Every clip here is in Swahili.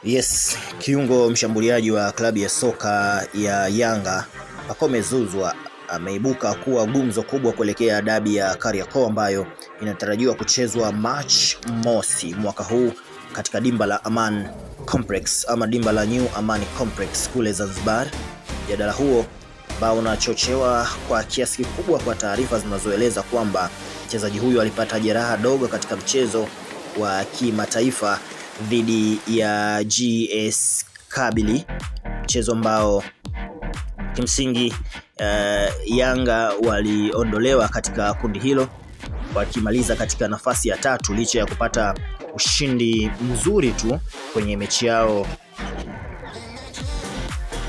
Yes, kiungo mshambuliaji wa klabu ya soka ya Yanga Pacome Zouzoua ameibuka kuwa gumzo kubwa kuelekea dabi ya Kariakoo ambayo inatarajiwa kuchezwa March mosi mwaka huu katika dimba la Aman Complex ama dimba la New Amani Complex kule Zanzibar. Mjadala huo ambao unachochewa kwa kiasi kikubwa kwa taarifa zinazoeleza kwamba mchezaji huyu alipata jeraha dogo katika mchezo wa kimataifa dhidi ya GS Kabylie, mchezo ambao kimsingi Yanga waliondolewa katika kundi hilo wakimaliza katika nafasi ya tatu licha ya kupata ushindi mzuri tu kwenye mechi yao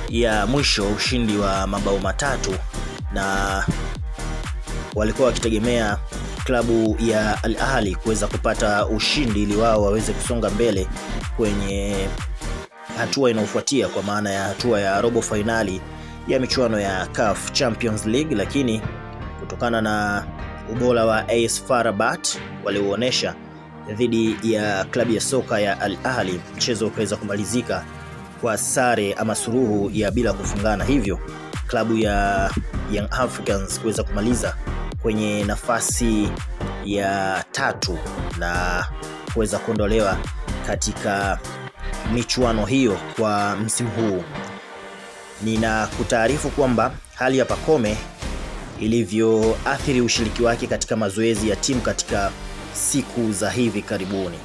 ya mwisho, ushindi wa mabao matatu, na walikuwa wakitegemea klabu ya Al Ahly kuweza kupata ushindi ili wao waweze kusonga mbele kwenye hatua inayofuatia, kwa maana ya hatua ya robo finali ya michuano ya CAF Champions League. Lakini kutokana na ubora wa AS FAR Rabat walioonesha dhidi ya klabu ya soka ya Al Ahly, mchezo ukaweza kumalizika kwa sare ama suruhu ya bila kufungana, hivyo klabu ya Young Africans kuweza kumaliza kwenye nafasi ya tatu na kuweza kuondolewa katika michuano hiyo kwa msimu huu. Nina kutaarifu kwamba hali ya Pacome ilivyoathiri ushiriki wake katika mazoezi ya timu katika siku za hivi karibuni,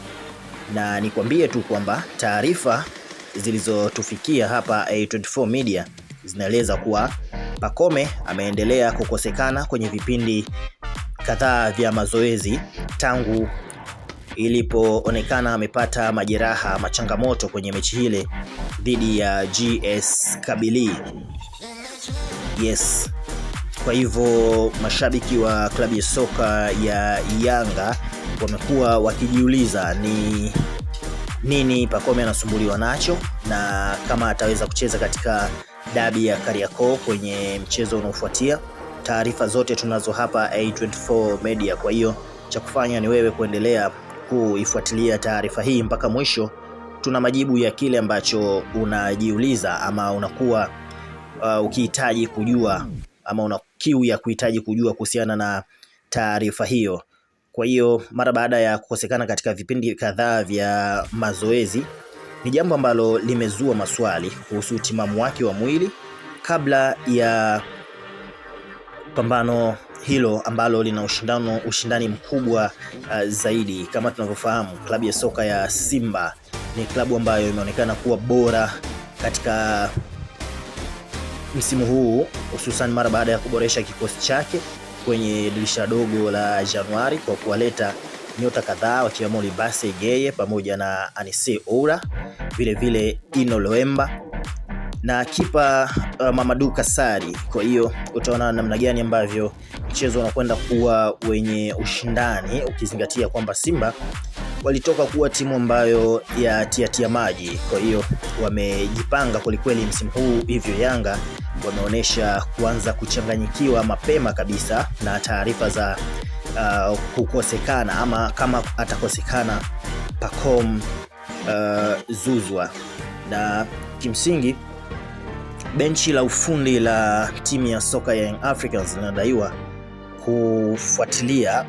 na nikwambie tu kwamba taarifa zilizotufikia hapa A24 Media zinaeleza kuwa Pacome ameendelea kukosekana kwenye vipindi kadhaa vya mazoezi tangu ilipoonekana amepata majeraha machangamoto kwenye mechi ile dhidi ya GS Kabylie. Yes. Kwa hivyo mashabiki wa klabu ya soka ya Yanga wamekuwa wakijiuliza ni nini Pacome anasumbuliwa nacho na kama ataweza kucheza katika dabi ya Kariakoo kwenye mchezo unaofuatia. Taarifa zote tunazo hapa A24 Media, kwa hiyo cha kufanya ni wewe kuendelea kuifuatilia taarifa hii mpaka mwisho. Tuna majibu ya kile ambacho unajiuliza ama unakuwa ukihitaji kujua ama una kiu ya kuhitaji kujua kuhusiana na taarifa hiyo. Kwa hiyo mara baada ya kukosekana katika vipindi kadhaa vya mazoezi, ni jambo ambalo limezua maswali kuhusu utimamu wake wa mwili kabla ya pambano hilo ambalo lina ushindani mkubwa zaidi. Kama tunavyofahamu, klabu ya soka ya Simba ni klabu ambayo imeonekana kuwa bora katika msimu huu, hususan mara baada ya kuboresha kikosi chake kwenye dirisha dogo la Januari kwa kuwaleta nyota kadhaa wakiwemo Libase Geye pamoja na Anise Oura, vile vile Ino Loemba na kipa Mamadou Kassari. Kwa hiyo utaona namna gani ambavyo mchezo unakwenda kuwa wenye ushindani, ukizingatia kwamba Simba walitoka kuwa timu ambayo ya tia maji. Kwa hiyo wamejipanga kwelikweli msimu huu, hivyo Yanga wameonyesha kuanza kuchanganyikiwa mapema kabisa na taarifa za kukosekana ama kama atakosekana Pacome Zouzoua. Na kimsingi benchi la ufundi la timu ya soka ya Young Africans linadaiwa kufuatilia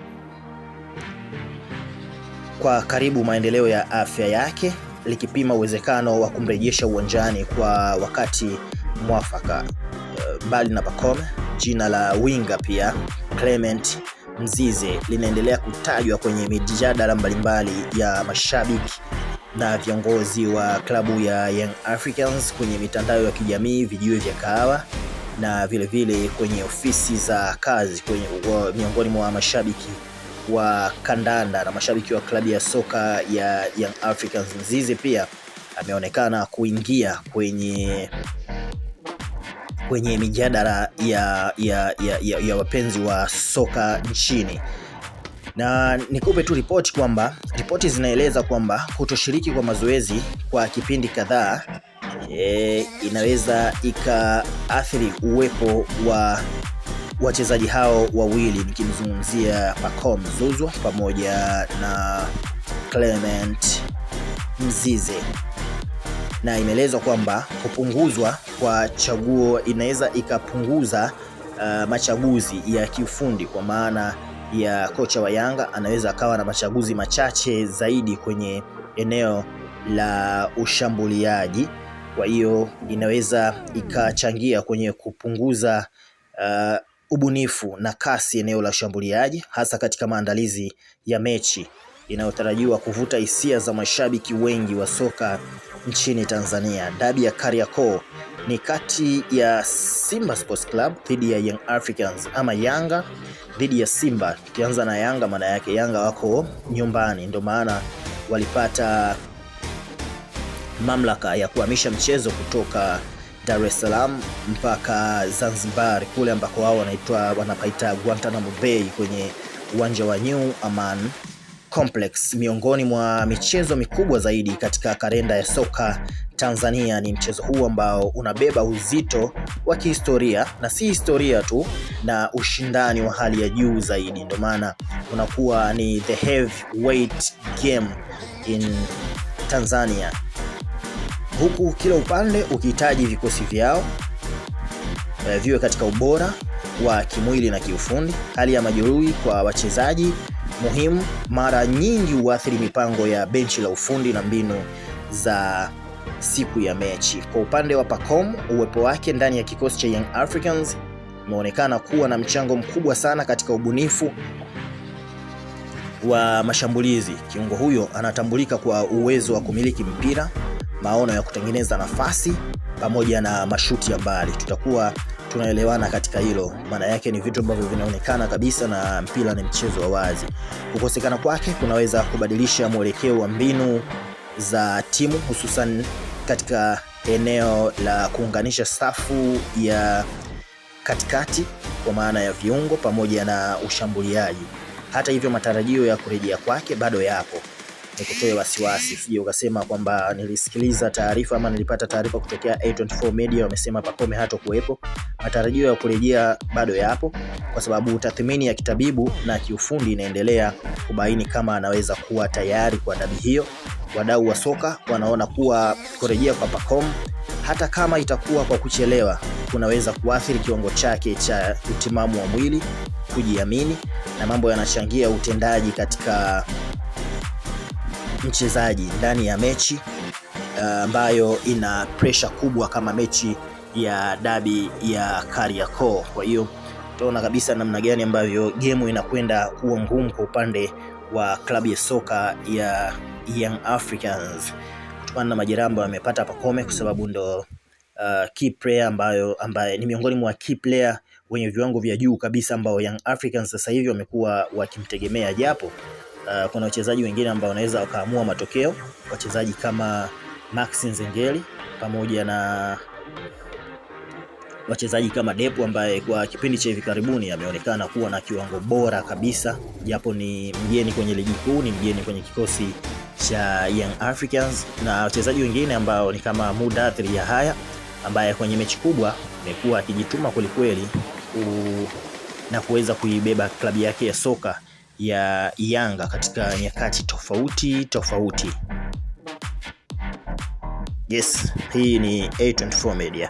kwa karibu maendeleo ya afya yake, likipima uwezekano wa kumrejesha uwanjani kwa wakati mwafaka. Mbali na Pacome, jina la winga pia Clement Mzize linaendelea kutajwa kwenye mijadala mbalimbali ya mashabiki na viongozi wa klabu ya Young Africans kwenye mitandao ya kijamii, vijiwe vya kahawa na vile vile kwenye ofisi za kazi miongoni mwa mashabiki wa kandanda na mashabiki wa klabu ya soka ya Young Africans. Mzize pia ameonekana kuingia kwenye mijadala ya wapenzi wa soka nchini. Na nikupe tu ripoti kwamba ripoti zinaeleza kwamba kutoshiriki kwa mazoezi kwa kipindi kadhaa inaweza ikaathiri uwepo wa wachezaji hao wawili, nikimzungumzia Pacome Zouzoua pamoja na Clement Mzize. na imeelezwa kwamba kupunguzwa kwa chaguo inaweza ikapunguza machaguzi ya kiufundi, kwa maana ya kocha wa Yanga anaweza akawa na machaguzi machache zaidi kwenye eneo la ushambuliaji. Kwa hiyo inaweza ikachangia kwenye kupunguza ubunifu na kasi eneo la ushambuliaji, hasa katika maandalizi ya mechi inayotarajiwa kuvuta hisia za mashabiki wengi wa soka nchini Tanzania. Dabi ya Kariakoo ni kati ya Simba Sports Club dhidi ya Young Africans, ama Yanga dhidi ya Simba. Tukianza na Yanga, maana yake Yanga wako nyumbani, ndio maana walipata mamlaka ya kuhamisha mchezo kutoka Dar es Salaam mpaka Zanzibar, kule ambako wao wanapaita Guantanamo Bay, kwenye uwanja wa New Aman Complex. Miongoni mwa michezo mikubwa zaidi katika kalenda ya soka Tanzania ni mchezo huu ambao unabeba uzito wa kihistoria, na si historia tu, na ushindani wa hali ya juu zaidi. Ndio maana unakuwa ni the heavyweight game in Tanzania, huku kila upande ukihitaji vikosi vyao viwe katika ubora wa kimwili na kiufundi. Hali ya majeruhi kwa wachezaji muhimu mara nyingi huathiri mipango ya benchi la ufundi na mbinu za siku ya mechi. Kwa upande wa Pacome, uwepo wake ndani ya kikosi cha Young Africans umeonekana kuwa na mchango mkubwa sana katika ubunifu wa mashambulizi. Kiungo huyo anatambulika kwa uwezo wa kumiliki mpira, maono ya kutengeneza nafasi pamoja na mashuti ya mbali. Tutakuwa tunaelewana katika hilo, maana yake ni vitu ambavyo vinaonekana kabisa, na mpira ni mchezo wa wazi. Kukosekana kwake kunaweza kubadilisha mwelekeo wa mbinu za timu, hususan katika eneo la kuunganisha safu ya katikati kwa maana ya viungo pamoja na ushambuliaji. Hata hivyo, matarajio ya kurejea kwake bado yapo. Nikutoe wasiwasi, usije ukasema kwamba nilisikiliza taarifa ama nilipata taarifa kutokea A24 Media wamesema Pacome hatakuwepo. Matarajio ya kurejea bado yapo, kwa sababu tathmini ya kitabibu na kiufundi inaendelea kubaini kama anaweza kuwa tayari kwa dabi hiyo. Wadau wa soka wanaona kuwa kurejea kwa Pacome, hata kama itakuwa kwa kuchelewa, kunaweza kuathiri kiwango chake cha utimamu wa mwili, kujiamini, na mambo yanachangia utendaji katika mchezaji ndani ya mechi ambayo ina pressure kubwa kama mechi ya dabi ya Kariakoo. Kwa hiyo tunaona kabisa namna gani ambavyo game inakwenda kuwa ngumu kwa upande wa klabu ya soka ya Young Africans, kutokana na majeraha ambayo amepata Pacome, kwa sababu ndo key player ambaye ni miongoni mwa key player wenye viwango vya juu kabisa ambao Young Africans sasa hivi wamekuwa wakimtegemea, japo kuna wachezaji wengine ambao wanaweza wakaamua matokeo, wachezaji kama Max Nzengeli pamoja na wachezaji kama Depu ambaye kwa kipindi cha hivi karibuni ameonekana kuwa na kiwango bora kabisa, japo ni mgeni kwenye ligi kuu, ni mgeni kwenye kikosi cha Young Africans, na wachezaji wengine ambao ni kama Mudathir Yahaya ambaye kwenye mechi kubwa amekuwa akijituma kwelikweli na kuweza kuibeba klabu yake ya soka ya Yanga katika nyakati tofauti. Yes, hii ni A24 Media.